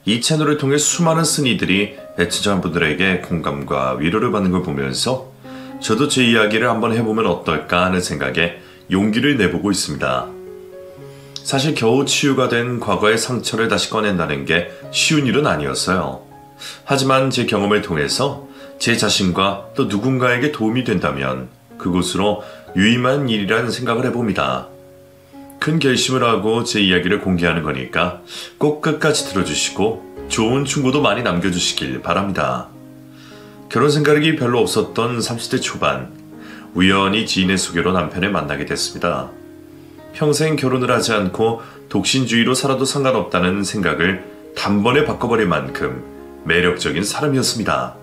이 채널을 통해 수많은 쓴이들이 애청자분들에게 공감과 위로를 받는 걸 보면서 저도 제 이야기를 한번 해보면 어떨까 하는 생각에 용기를 내보고 있습니다. 사실 겨우 치유가 된 과거의 상처를 다시 꺼낸다는 게 쉬운 일은 아니었어요. 하지만 제 경험을 통해서 제 자신과 또 누군가에게 도움이 된다면 그곳으로 유의만 일이라는 생각을 해봅니다. 큰 결심을 하고 제 이야기를 공개하는 거니까 꼭 끝까지 들어주시고 좋은 충고도 많이 남겨주시길 바랍니다. 결혼 생각이 별로 없었던 30대 초반, 우연히 지인의 소개로 남편을 만나게 됐습니다. 평생 결혼을 하지 않고 독신주의로 살아도 상관없다는 생각을 단번에 바꿔버릴 만큼 매력적인 사람이었습니다.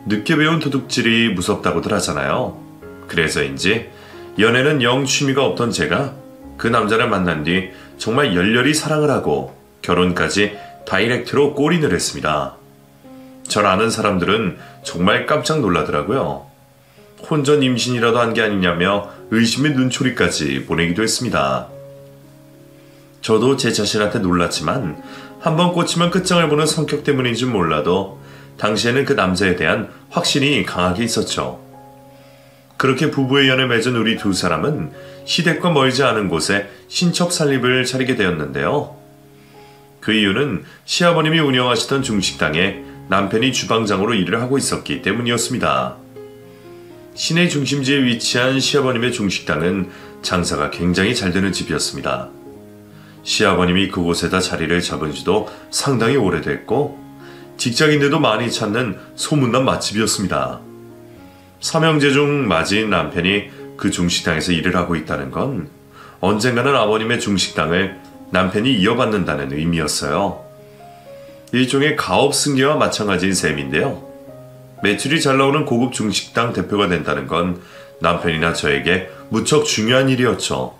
늦게 배운 도둑질이 무섭다고들 하잖아요. 그래서인지 연애는 영 취미가 없던 제가 그 남자를 만난 뒤 정말 열렬히 사랑을 하고 결혼까지 다이렉트로 골인을 했습니다. 절 아는 사람들은 정말 깜짝 놀라더라고요. 혼전 임신이라도 한 게 아니냐며 의심의 눈초리까지 보내기도 했습니다. 저도 제 자신한테 놀랐지만 한번 꽂히면 끝장을 보는 성격 때문인지 몰라도 당시에는 그 남자에 대한 확신이 강하게 있었죠. 그렇게 부부의 연을 맺은 우리 두 사람은 시댁과 멀지 않은 곳에 신첩 살림을 차리게 되었는데요. 그 이유는 시아버님이 운영하시던 중식당에 남편이 주방장으로 일을 하고 있었기 때문이었습니다. 시내 중심지에 위치한 시아버님의 중식당은 장사가 굉장히 잘 되는 집이었습니다. 시아버님이 그곳에다 자리를 잡은 지도 상당히 오래됐고 직장인들도 많이 찾는 소문난 맛집이었습니다. 삼형제 중 맞이인 남편이 그 중식당에서 일을 하고 있다는 건 언젠가는 아버님의 중식당을 남편이 이어받는다는 의미였어요. 일종의 가업 승계와 마찬가지인 셈인데요. 매출이 잘 나오는 고급 중식당 대표가 된다는 건 남편이나 저에게 무척 중요한 일이었죠.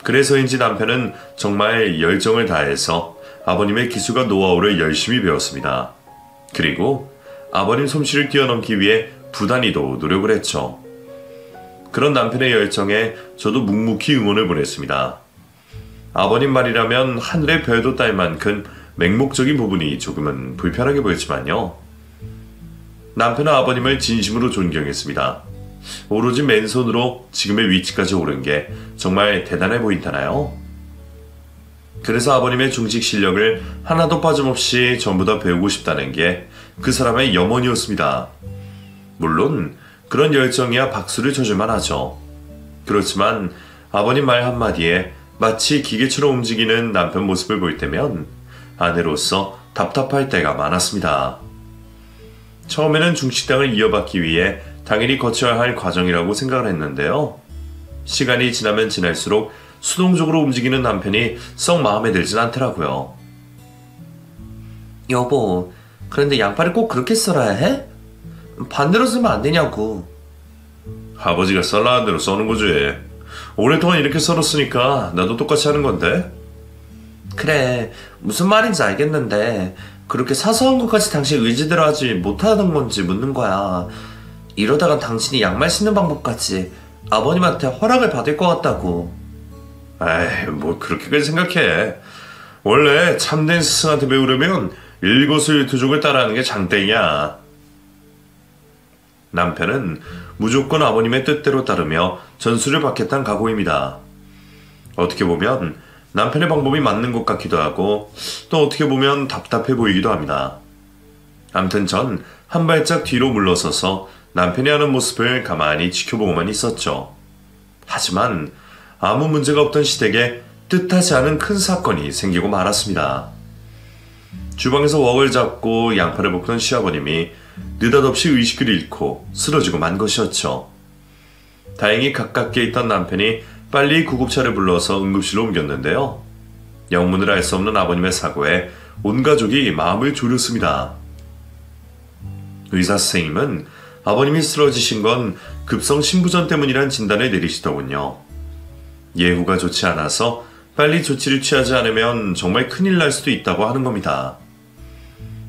그래서인지 남편은 정말 열정을 다해서 아버님의 기술과 노하우를 열심히 배웠습니다. 그리고 아버님 솜씨를 뛰어넘기 위해 부단히도 노력을 했죠. 그런 남편의 열정에 저도 묵묵히 응원을 보냈습니다. 아버님 말이라면 하늘의 별도 딸 만큼 맹목적인 부분이 조금은 불편하게 보였지만요. 남편은 아버님을 진심으로 존경했습니다. 오로지 맨손으로 지금의 위치까지 오른 게 정말 대단해 보인다나요? 그래서 아버님의 중식 실력을 하나도 빠짐없이 전부 다 배우고 싶다는 게 그 사람의 염원이었습니다. 물론 그런 열정이야 박수를 쳐줄만 하죠. 그렇지만 아버님 말 한마디에 마치 기계처럼 움직이는 남편 모습을 볼 때면 아내로서 답답할 때가 많았습니다. 처음에는 중식당을 이어받기 위해 당연히 거쳐야 할 과정이라고 생각을 했는데요. 시간이 지나면 지날수록 수동적으로 움직이는 남편이 썩 마음에 들진 않더라고요. 여보, 그런데 양파를 꼭 그렇게 썰어야 해? 반대로 썰면 안 되냐고. 아버지가 썰라는 대로 써는 거지. 오랫동안 이렇게 썰었으니까 나도 똑같이 하는 건데. 그래, 무슨 말인지 알겠는데 그렇게 사소한 것까지 당신 의지대로 하지 못하는 건지 묻는 거야. 이러다가 당신이 양말 신는 방법까지 아버님한테 허락을 받을 것 같다고. 에이, 뭐 그렇게까지 생각해. 원래 참된 스승한테 배우려면 일거수일투족을 따라하는 게 장땡이야. 남편은 무조건 아버님의 뜻대로 따르며 전수를 받겠다는 각오입니다. 어떻게 보면 남편의 방법이 맞는 것 같기도 하고 또 어떻게 보면 답답해 보이기도 합니다. 암튼 전 한 발짝 뒤로 물러서서 남편이 하는 모습을 가만히 지켜보고만 있었죠. 하지만 아무 문제가 없던 시댁에 뜻하지 않은 큰 사건이 생기고 말았습니다. 주방에서 웍을 잡고 양파를 볶던 시아버님이 느닷없이 의식을 잃고 쓰러지고 만 것이었죠. 다행히 가깝게 있던 남편이 빨리 구급차를 불러서 응급실로 옮겼는데요. 영문을 알 수 없는 아버님의 사고에 온 가족이 마음을 졸였습니다. 의사 선생님은 아버님이 쓰러지신 건 급성 신부전 때문이란 진단을 내리시더군요. 예후가 좋지 않아서 빨리 조치를 취하지 않으면 정말 큰일 날 수도 있다고 하는 겁니다.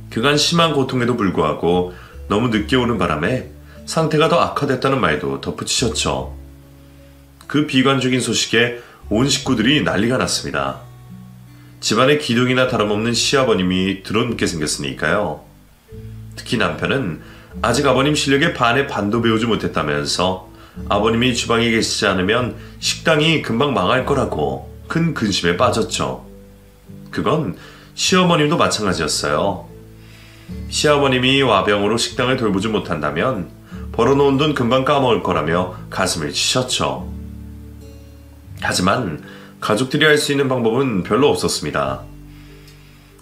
그간 심한 고통에도 불구하고 너무 늦게 오는 바람에 상태가 더 악화됐다는 말도 덧붙이셨죠. 그 비관적인 소식에 온 식구들이 난리가 났습니다. 집안의 기둥이나 다름없는 시아버님이 드러눕게 생겼으니까요. 특히 남편은 아직 아버님 실력의 반의 반도 배우지 못했다면서 아버님이 주방에 계시지 않으면 식당이 금방 망할 거라고 큰 근심에 빠졌죠. 그건 시어머님도 마찬가지였어요. 시아버님이 와병으로 식당을 돌보지 못한다면 벌어놓은 돈 금방 까먹을 거라며 가슴을 치셨죠. 하지만 가족들이 할 수 있는 방법은 별로 없었습니다.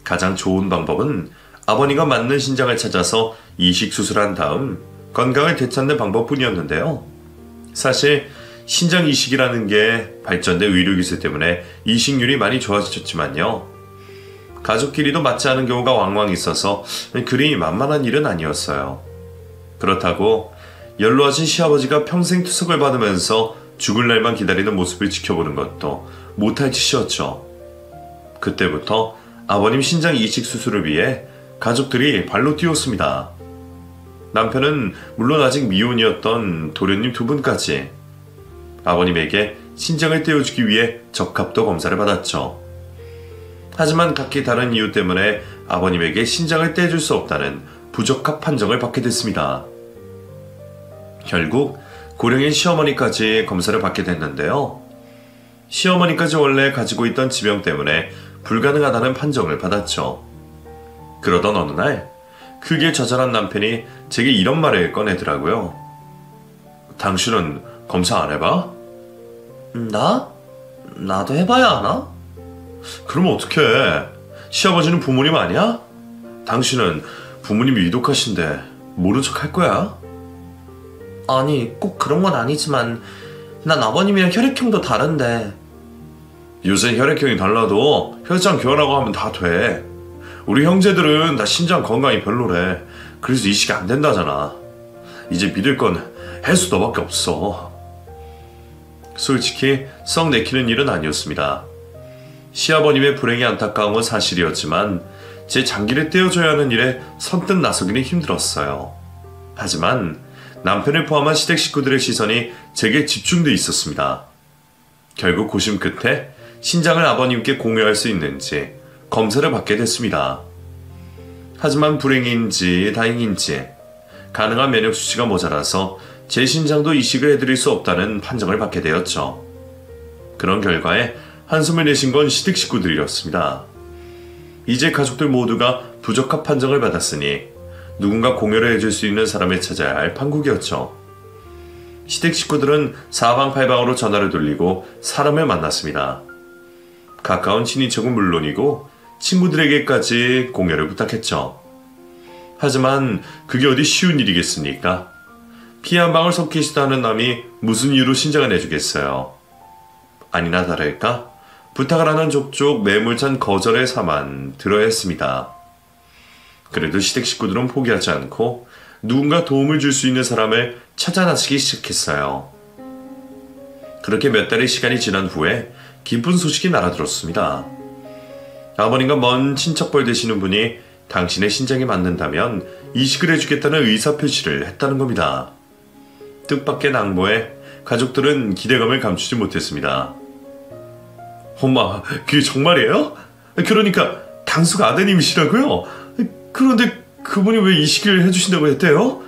가장 좋은 방법은 아버니가 맞는 신장을 찾아서 이식 수술한 다음 건강을 되찾는 방법뿐이었는데요. 사실 신장 이식이라는 게 발전된 의료기술 때문에 이식률이 많이 좋아졌지만요. 가족끼리도 맞지 않은 경우가 왕왕 있어서 그리 만만한 일은 아니었어요. 그렇다고 연로하신 시아버지가 평생 투석을 받으면서 죽을 날만 기다리는 모습을 지켜보는 것도 못할 짓이었죠. 그때부터 아버님 신장 이식 수술을 위해 가족들이 발로 뛰었습니다. 남편은 물론 아직 미혼이었던 도련님 두 분까지 아버님에게 신장을 떼어주기 위해 적합도 검사를 받았죠. 하지만 각기 다른 이유 때문에 아버님에게 신장을 떼줄 수 없다는 부적합 판정을 받게 됐습니다. 결국 고령인 시어머니까지 검사를 받게 됐는데요. 시어머니까지 원래 가지고 있던 지병 때문에 불가능하다는 판정을 받았죠. 그러던 어느 날 크게 좌절한 남편이 제게 이런 말을 꺼내더라고요. 당신은 검사 안 해봐? 나? 나도 해봐야 하나? 그럼 어떡해? 시아버지는 부모님 아니야? 당신은 부모님이 위독하신데 모른 척 할 거야? 아니, 꼭 그런 건 아니지만 난 아버님이랑 혈액형도 다른데. 요새 혈액형이 달라도 혈장 교환하고 하면 다 돼. 우리 형제들은 다 신장 건강이 별로래. 그래서 이식이 안 된다잖아. 이제 믿을 건 혜수 너밖에 없어. 솔직히 썩 내키는 일은 아니었습니다. 시아버님의 불행이 안타까운 건 사실이었지만 제 장기를 떼어줘야 하는 일에 선뜻 나서기는 힘들었어요. 하지만 남편을 포함한 시댁 식구들의 시선이 제게 집중돼 있었습니다. 결국 고심 끝에 신장을 아버님께 공유할 수 있는지 검사를 받게 됐습니다. 하지만 불행인지 다행인지 가능한 면역 수치가 모자라서 제 신장도 이식을 해드릴 수 없다는 판정을 받게 되었죠. 그런 결과에 한숨을 내신 건 시댁 식구들이었습니다. 이제 가족들 모두가 부적합 판정을 받았으니 누군가 공여를 해줄 수 있는 사람을 찾아야 할 판국이었죠. 시댁 식구들은 사방팔방으로 전화를 돌리고 사람을 만났습니다. 가까운 친인척은 물론이고 친구들에게까지 공여를 부탁했죠. 하지만 그게 어디 쉬운 일이겠습니까? 피 한 방울 섞이지도 않은 남이 무슨 이유로 신장을 내주겠어요. 아니나 다를까 부탁을 하는 족족 매몰찬 거절의 사만 들어야 했습니다. 그래도 시댁 식구들은 포기하지 않고 누군가 도움을 줄 수 있는 사람을 찾아 나서기 시작했어요. 그렇게 몇 달의 시간이 지난 후에 기쁜 소식이 날아들었습니다. 아버님과 먼 친척벌 되시는 분이 당신의 신장에 맞는다면 이식을 해주겠다는 의사표시를 했다는 겁니다. 뜻밖의 낭보에 가족들은 기대감을 감추지 못했습니다. 엄마, 그게 정말이에요? 그러니까 당숙 아드님이시라고요? 그런데 그분이 왜 이식을 해주신다고 했대요?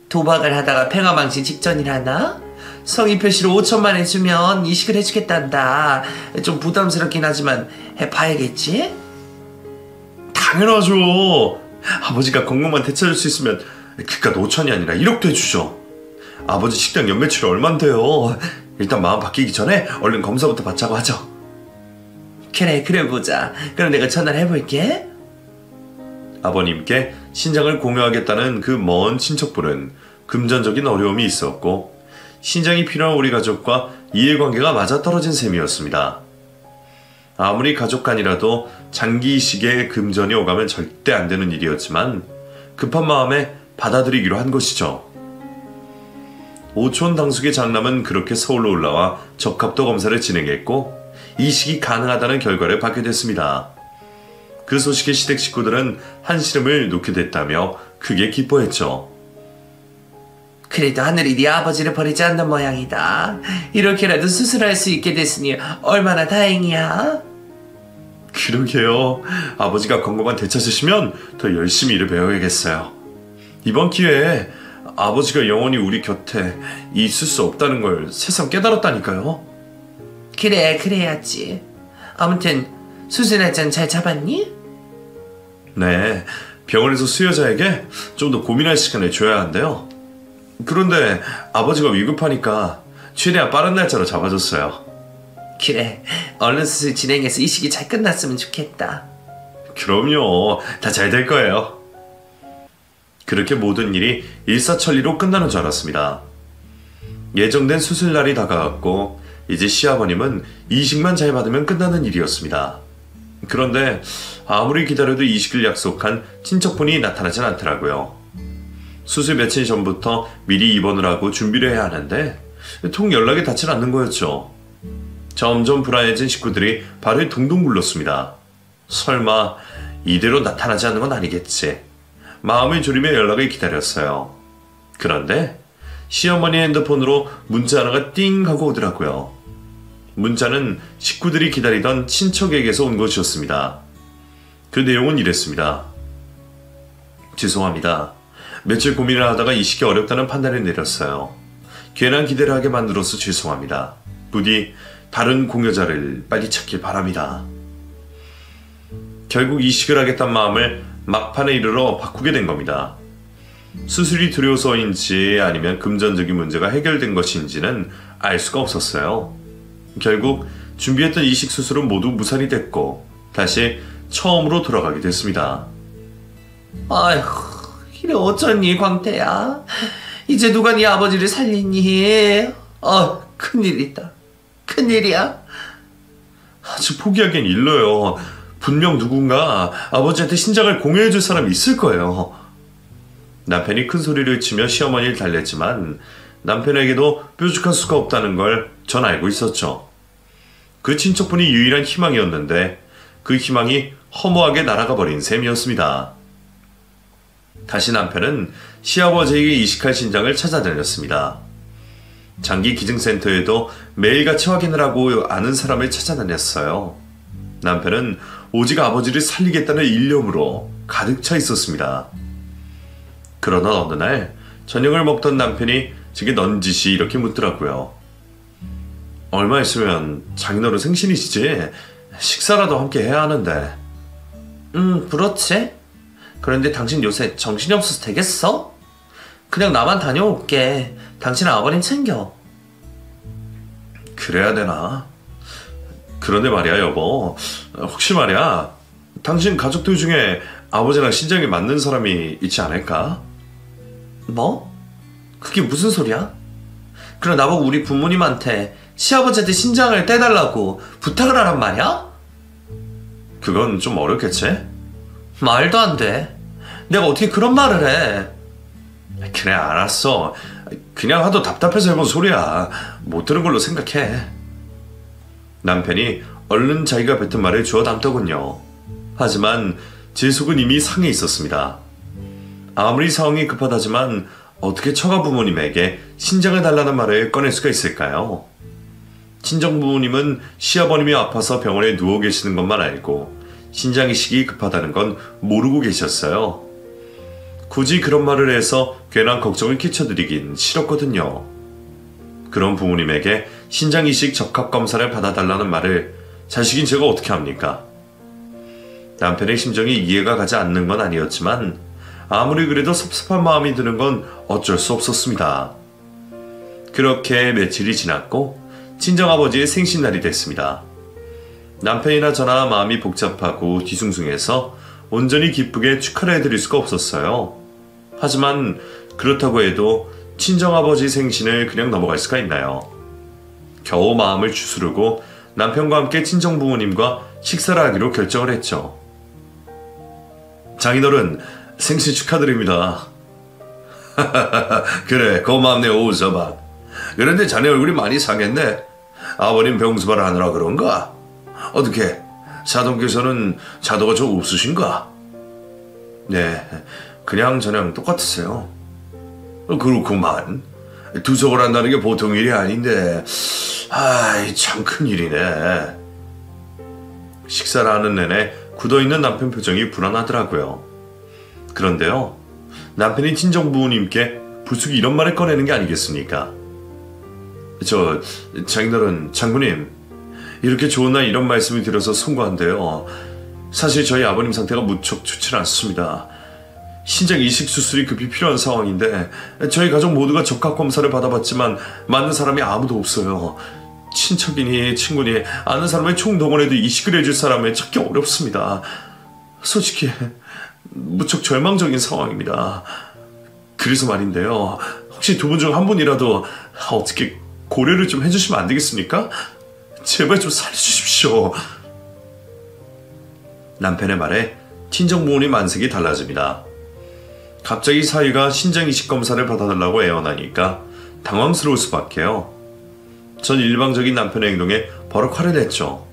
도박을 하다가 폐가 망신 직전이라나? 성의 표시로 5천만 해주면 이식을 해주겠단다. 좀 부담스럽긴 하지만 해봐야겠지? 당연하죠. 아버지가 건강만 되찾을 수 있으면 그깟 5천이 아니라 1억도 해주죠. 아버지 식당 연매출이 얼만데요. 일단 마음 바뀌기 전에 얼른 검사부터 받자고 하죠. 그래 보자. 그럼 내가 전화를 해볼게. 아버님께 신장을 공유하겠다는 그 먼 친척분은 금전적인 어려움이 있었고 신장이 필요한 우리 가족과 이해관계가 맞아떨어진 셈이었습니다. 아무리 가족 간이라도 장기 이식에 금전이 오가면 절대 안 되는 일이었지만 급한 마음에 받아들이기로 한 것이죠. 오촌 당숙의 장남은 그렇게 서울로 올라와 적합도 검사를 진행했고 이식이 가능하다는 결과를 받게 됐습니다. 그 소식에 시댁 식구들은 한시름을 놓게 됐다며 크게 기뻐했죠. 그래도 하늘이 네 아버지를 버리지 않는 모양이다. 이렇게라도 수술할 수 있게 됐으니 얼마나 다행이야. 그러게요. 아버지가 건강만 되찾으시면 더 열심히 일을 배워야겠어요. 이번 기회에 아버지가 영원히 우리 곁에 있을 수 없다는 걸 새삼 깨달았다니까요. 그래, 그래야지. 아무튼 수술 날짜는 잘 잡았니? 네, 병원에서 수여자에게 좀 더 고민할 시간을 줘야 한대요. 그런데 아버지가 위급하니까 최대한 빠른 날짜로 잡아줬어요. 그래, 얼른 수술 진행해서 이식이 잘 끝났으면 좋겠다. 그럼요, 다 잘 될 거예요. 그렇게 모든 일이 일사천리로 끝나는 줄 알았습니다. 예정된 수술날이 다가왔고 이제 시아버님은 이식만 잘 받으면 끝나는 일이었습니다. 그런데 아무리 기다려도 이식을 약속한 친척분이 나타나진 않더라고요. 수술 며칠 전부터 미리 입원을 하고 준비를 해야 하는데 통 연락이 닿질 않는 거였죠. 점점 불안해진 식구들이 발을 동동 굴렀습니다. 설마 이대로 나타나지 않는 건 아니겠지. 마음을 졸이며 연락을 기다렸어요. 그런데 시어머니 핸드폰으로 문자 하나가 띵 하고 오더라고요. 문자는 식구들이 기다리던 친척에게서 온 것이었습니다. 그 내용은 이랬습니다. 죄송합니다. 며칠 고민을 하다가 이식이 어렵다는 판단을 내렸어요. 괜한 기대를 하게 만들어서 죄송합니다. 부디 다른 공여자를 빨리 찾길 바랍니다. 결국 이식을 하겠다는 마음을 막판에 이르러 바꾸게 된 겁니다. 수술이 두려워서인지 아니면 금전적인 문제가 해결된 것인지는 알 수가 없었어요. 결국 준비했던 이식 수술은 모두 무산이 됐고 다시 처음으로 돌아가게 됐습니다. 아휴, 이래 어쩌니 광태야. 이제 누가 네 아버지를 살리니? 큰일이다. 큰일이야. 아직 포기하기엔 일러요. 분명 누군가 아버지한테 신장을 공여해줄 사람이 있을 거예요. 남편이 큰 소리를 치며 시어머니를 달랬지만 남편에게도 뾰족한 수가 없다는 걸 전 알고 있었죠. 그 친척분이 유일한 희망이었는데 그 희망이 허무하게 날아가 버린 셈이었습니다. 다시 남편은 시아버지에게 이식할 신장을 찾아다녔습니다. 장기 기증센터에도 매일같이 확인을 하고 아는 사람을 찾아다녔어요. 남편은 오직 아버지를 살리겠다는 일념으로 가득 차 있었습니다. 그러나 어느 날 저녁을 먹던 남편이 제게 넌지시 이렇게 묻더라고요. 얼마 있으면 장인어른 생신이시지? 식사라도 함께 해야 하는데. 그렇지. 그런데 당신 요새 정신이 없어서 되겠어? 그냥 나만 다녀올게. 당신 아버님 챙겨. 그래야 되나? 그런데 말이야 여보, 혹시 말이야 당신 가족들 중에 아버지랑 신장이 맞는 사람이 있지 않을까? 뭐? 그게 무슨 소리야? 그럼 나보고 우리 부모님한테 시아버지한테 신장을 떼달라고 부탁을 하란 말이야? 그건 좀 어렵겠지? 말도 안 돼. 내가 어떻게 그런 말을 해? 그래 알았어. 그냥 하도 답답해서 해본 소리야. 못 들은 걸로 생각해. 남편이 얼른 자기가 뱉은 말을 주워 담더군요. 하지만 제 속은 이미 상해 있었습니다. 아무리 상황이 급하다지만 어떻게 처가 부모님에게 신장을 달라는 말을 꺼낼 수가 있을까요? 친정 부모님은 시아버님이 아파서 병원에 누워 계시는 것만 알고 신장 이식이 급하다는 건 모르고 계셨어요. 굳이 그런 말을 해서 괜한 걱정을 끼쳐드리긴 싫었거든요. 그런 부모님에게 신장 이식 적합 검사를 받아달라는 말을 자식인 제가 어떻게 합니까? 남편의 심정이 이해가 가지 않는 건 아니었지만 아무리 그래도 섭섭한 마음이 드는 건 어쩔 수 없었습니다. 그렇게 며칠이 지났고 친정아버지의 생신날이 됐습니다. 남편이나 저나 마음이 복잡하고 뒤숭숭해서 온전히 기쁘게 축하를 해드릴 수가 없었어요. 하지만 그렇다고 해도 친정아버지 생신을 그냥 넘어갈 수가 있나요? 겨우 마음을 추스르고 남편과 함께 친정부모님과 식사를 하기로 결정을 했죠. 장인어른 생신 축하드립니다. 그래 고맙네 오서방. 그런데 자네 얼굴이 많이 상했네. 아버님 병수발 하느라 그런가? 어떻게 사돈께서는 자도가 좀 없으신가? 네, 그냥 저냥 똑같으세요. 그렇구만. 두석을 한다는 게 보통 일이 아닌데 아이 참 큰일이네. 식사를 하는 내내 굳어있는 남편 표정이 불안하더라고요. 그런데요, 남편이 친정부모님께 불쑥 이런 말을 꺼내는 게 아니겠습니까? 장인어른, 장군님, 이렇게 좋은 날 이런 말씀을 드려서 송구한데요. 사실 저희 아버님 상태가 무척 좋지 않습니다. 신장 이식 수술이 급히 필요한 상황인데 저희 가족 모두가 적합 검사를 받아봤지만 맞는 사람이 아무도 없어요. 친척이니 친구니 아는 사람을 총동원해도 이식을 해줄 사람을 찾기 어렵습니다. 솔직히 무척 절망적인 상황입니다. 그래서 말인데요, 혹시 두 분 중 한 분이라도 어떻게 고려를 좀 해주시면 안 되겠습니까? 제발 좀 살려주십시오. 남편의 말에 친정부모님 안색이 달라집니다. 갑자기 사위가 신장 이식 검사를 받아달라고 애원하니까 당황스러울 수밖에요. 전 일방적인 남편의 행동에 버럭 화를 냈죠.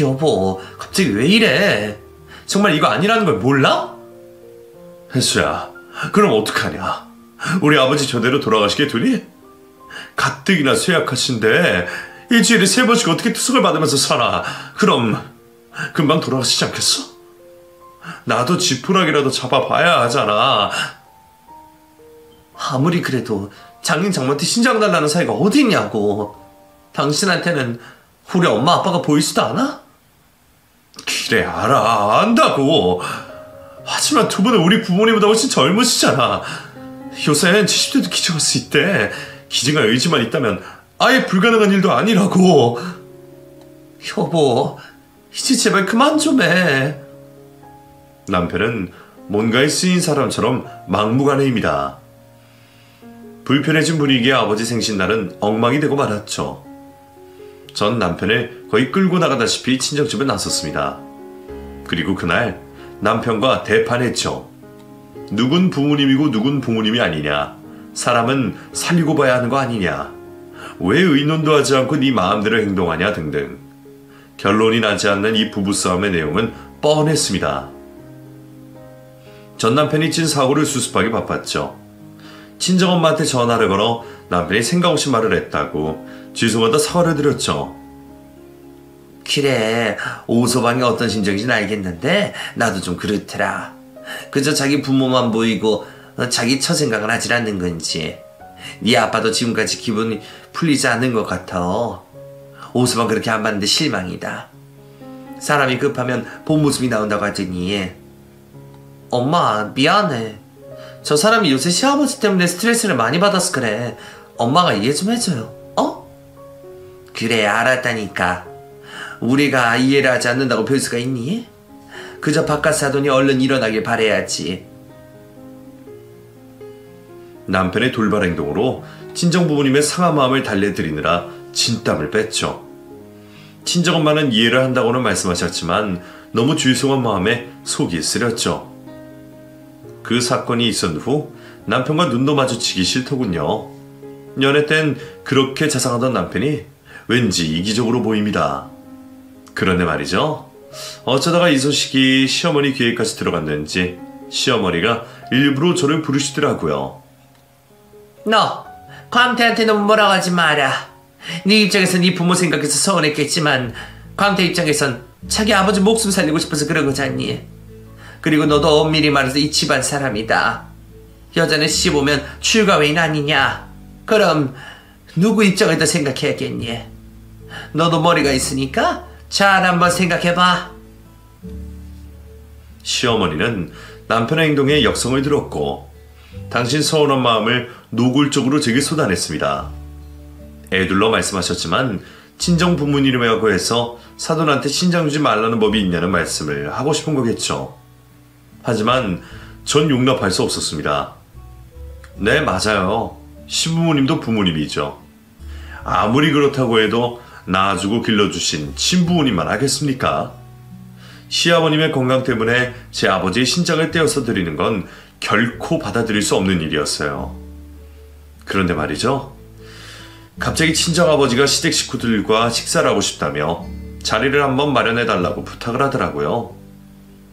여보, 갑자기 왜 이래? 정말 이거 아니라는 걸 몰라? 혜수야, 그럼 어떡하냐? 우리 아버지 저대로 돌아가시게 두니? 가뜩이나 쇠약하신데 일주일에 3번씩 어떻게 투석을 받으면서 살아? 그럼 금방 돌아가시지 않겠어? 나도 지푸라기라도 잡아봐야 하잖아. 아무리 그래도 장인 장모한테 신장 달라는 사이가 어디 있냐고. 당신한테는 우리 엄마 아빠가 보이지도 않아? 그래, 알아, 안다고. 하지만 두 분은 우리 부모님보다 훨씬 젊으시잖아. 요새는 70대도 기증할 수 있대. 기증할 의지만 있다면 아예 불가능한 일도 아니라고. 여보, 이제 제발 그만 좀 해. 남편은 뭔가에 쓰인 사람처럼 막무가내입니다. 불편해진 분위기에 아버지 생신날은 엉망이 되고 말았죠. 전 남편을 거의 끌고 나가다시피 친정집에 나섰습니다. 그리고 그날 남편과 대판했죠. 누군 부모님이고 누군 부모님이 아니냐. 사람은 살리고 봐야 하는 거 아니냐. 왜 의논도 하지 않고 네 마음대로 행동하냐 등등. 결론이 나지 않는 이 부부싸움의 내용은 뻔했습니다. 전 남편이 찐 사고를 수습하기 바빴죠. 친정엄마한테 전화를 걸어 남편이 생각 없이 말을 했다고 죄송하다 사과를 드렸죠. 그래, 오소방이 어떤 심정인지는 알겠는데 나도 좀 그렇더라. 그저 자기 부모만 보이고 자기 처생각을 하질 않는 건지. 네 아빠도 지금까지 기분이 풀리지 않는 것 같아. 오소방 그렇게 안 봤는데 실망이다. 사람이 급하면 본 모습이 나온다고 하더니. 엄마, 미안해. 저 사람이 요새 시아버지 때문에 스트레스를 많이 받아서 그래. 엄마가 이해 좀 해줘요. 어? 그래, 알았다니까. 우리가 이해를 하지 않는다고 별 수가 있니? 그저 바깥 사돈이 얼른 일어나길 바라야지. 남편의 돌발 행동으로 친정부모님의 상한 마음을 달래드리느라 진땀을 뺐죠. 친정엄마는 이해를 한다고는 말씀하셨지만 너무 죄송한 마음에 속이 쓰렸죠. 그 사건이 있은 후 남편과 눈도 마주치기 싫더군요. 연애 땐 그렇게 자상하던 남편이 왠지 이기적으로 보입니다. 그런데 말이죠. 어쩌다가 이 소식이 시어머니 귀에까지 들어갔는지 시어머니가 일부러 저를 부르시더라고요. 너, 광태한테 너무 뭐라고 하지 마라. 네 입장에선 네 부모 생각해서 서운했겠지만 광태 입장에선 자기 아버지 목숨 살리고 싶어서 그런 거잖니. 그리고 너도 엄밀히 말해서 이 집안 사람이다. 여자는 시집 오면 출가 외인 아니냐. 그럼 누구 입장을 더 생각해야겠니? 너도 머리가 있으니까 잘 한번 생각해봐. 시어머니는 남편의 행동에 역성을 들었고 당신 서운한 마음을 노골적으로 제게 쏟아냈습니다. 애둘러 말씀하셨지만 친정 부모님이라고 해서 사돈한테 신장 주지 말라는 법이 있냐는 말씀을 하고 싶은 거겠죠. 하지만 전 용납할 수 없었습니다. 네, 맞아요. 시부모님도 부모님이죠. 아무리 그렇다고 해도 낳아주고 길러주신 친부모님만 하겠습니까? 시아버님의 건강 때문에 제 아버지의 신장을 떼어서 드리는 건 결코 받아들일 수 없는 일이었어요. 그런데 말이죠. 갑자기 친정아버지가 시댁 식구들과 식사를 하고 싶다며 자리를 한번 마련해달라고 부탁을 하더라고요.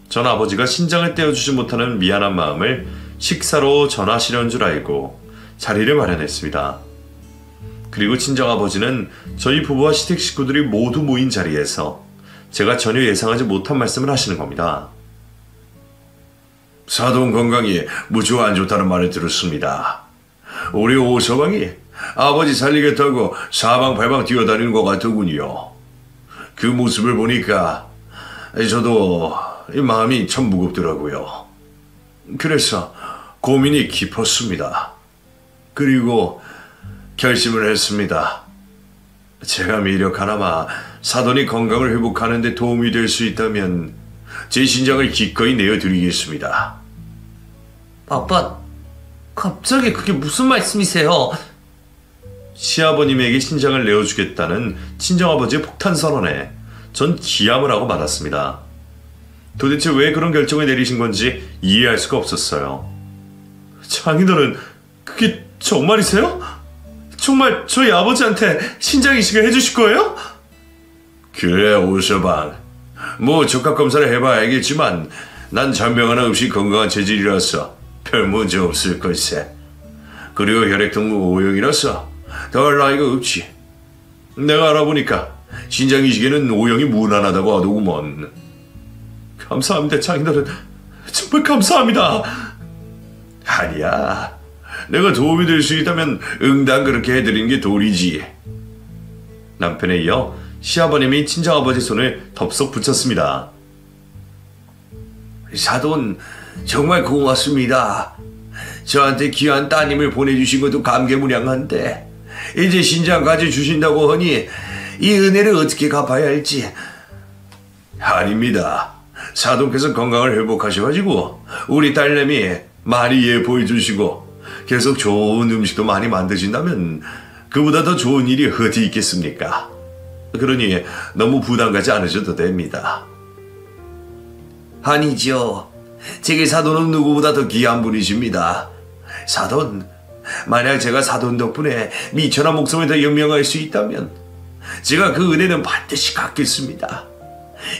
전 아버지가 신장을 떼어주지 못하는 미안한 마음을 식사로 전하시려는 줄 알고 자리를 마련했습니다. 그리고 친정아버지는 저희 부부와 시댁 식구들이 모두 모인 자리에서 제가 전혀 예상하지 못한 말씀을 하시는 겁니다. 사돈 건강이 무척 안 좋다는 말을 들었습니다. 우리 오서방이 아버지 살리겠다고 사방팔방 뛰어다니는 것 같더군요. 그 모습을 보니까 저도 마음이 참 무겁더라고요. 그래서 고민이 깊었습니다. 그리고 결심을 했습니다. 제가 미력 하나마 사돈이 건강을 회복하는 데 도움이 될 수 있다면 제 신장을 기꺼이 내어드리겠습니다. 아빠, 갑자기 그게 무슨 말씀이세요? 시아버님에게 신장을 내어주겠다는 친정아버지의 폭탄 선언에 전 기함을 하고 말았습니다. 도대체 왜 그런 결정을 내리신 건지 이해할 수가 없었어요. 장인어른, 그게 정말이세요? 정말 저희 아버지한테 신장 이식을 해주실 거예요? 그래, 오서방. 뭐 적합 검사를 해봐야 알겠지만 난 잔병 하나 없이 건강한 체질이라서 별 문제 없을 걸세. 그리고 혈액동무 O형이라서 더할 나이가 없지. 내가 알아보니까 신장 이식에는 O형이 무난하다고 하더구먼. 감사합니다, 장인어른. 정말 감사합니다. 아니야. 내가 도움이 될 수 있다면 응당 그렇게 해드리는 게 도리지. 남편에 이어 시아버님이 친정아버지 손을 덥석 붙였습니다. 사돈 정말 고맙습니다. 저한테 귀한 따님을 보내주신 것도 감개무량한데 이제 신장 가져주신다고 하니 이 은혜를 어떻게 갚아야 할지. 아닙니다. 사돈께서 건강을 회복하셔가지고 우리 딸내미 많이 예뻐해 주시고 계속 좋은 음식도 많이 만드신다면 그보다 더 좋은 일이 어디 있겠습니까? 그러니 너무 부담 가지 않으셔도 됩니다. 아니죠. 제게 사돈은 누구보다 더 귀한 분이십니다. 사돈, 만약 제가 사돈 덕분에 미천한 목숨을 더 연명할 수 있다면 제가 그 은혜는 반드시 갚겠습니다.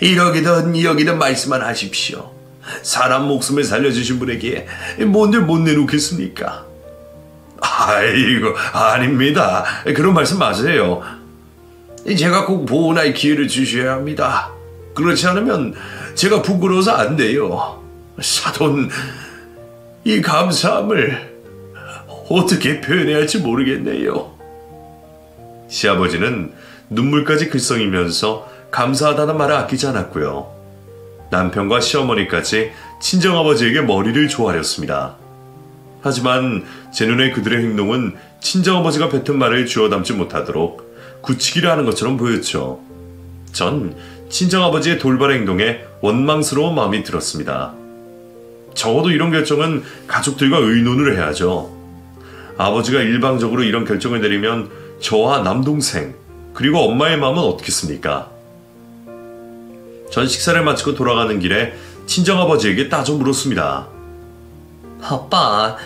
1억이든 2억이든 말씀만 하십시오. 사람 목숨을 살려주신 분에게 뭔들 못 내놓겠습니까? 아이고, 아닙니다. 그런 말씀 마세요. 제가 꼭 보호할 기회를 주셔야 합니다. 그렇지 않으면 제가 부끄러워서 안 돼요. 사돈, 이 감사함을 어떻게 표현해야 할지 모르겠네요. 시아버지는 눈물까지 글썽이면서 감사하다는 말을 아끼지 않았고요. 남편과 시어머니까지 친정아버지에게 머리를 조아렸습니다. 하지만 제 눈에 그들의 행동은 친정아버지가 뱉은 말을 주워 담지 못하도록 굳히기를 하는 것처럼 보였죠. 전 친정아버지의 돌발 행동에 원망스러운 마음이 들었습니다. 적어도 이런 결정은 가족들과 의논을 해야죠. 아버지가 일방적으로 이런 결정을 내리면 저와 남동생 그리고 엄마의 마음은 어떻겠습니까? 전 식사를 마치고 돌아가는 길에 친정아버지에게 따져 물었습니다. 아빠,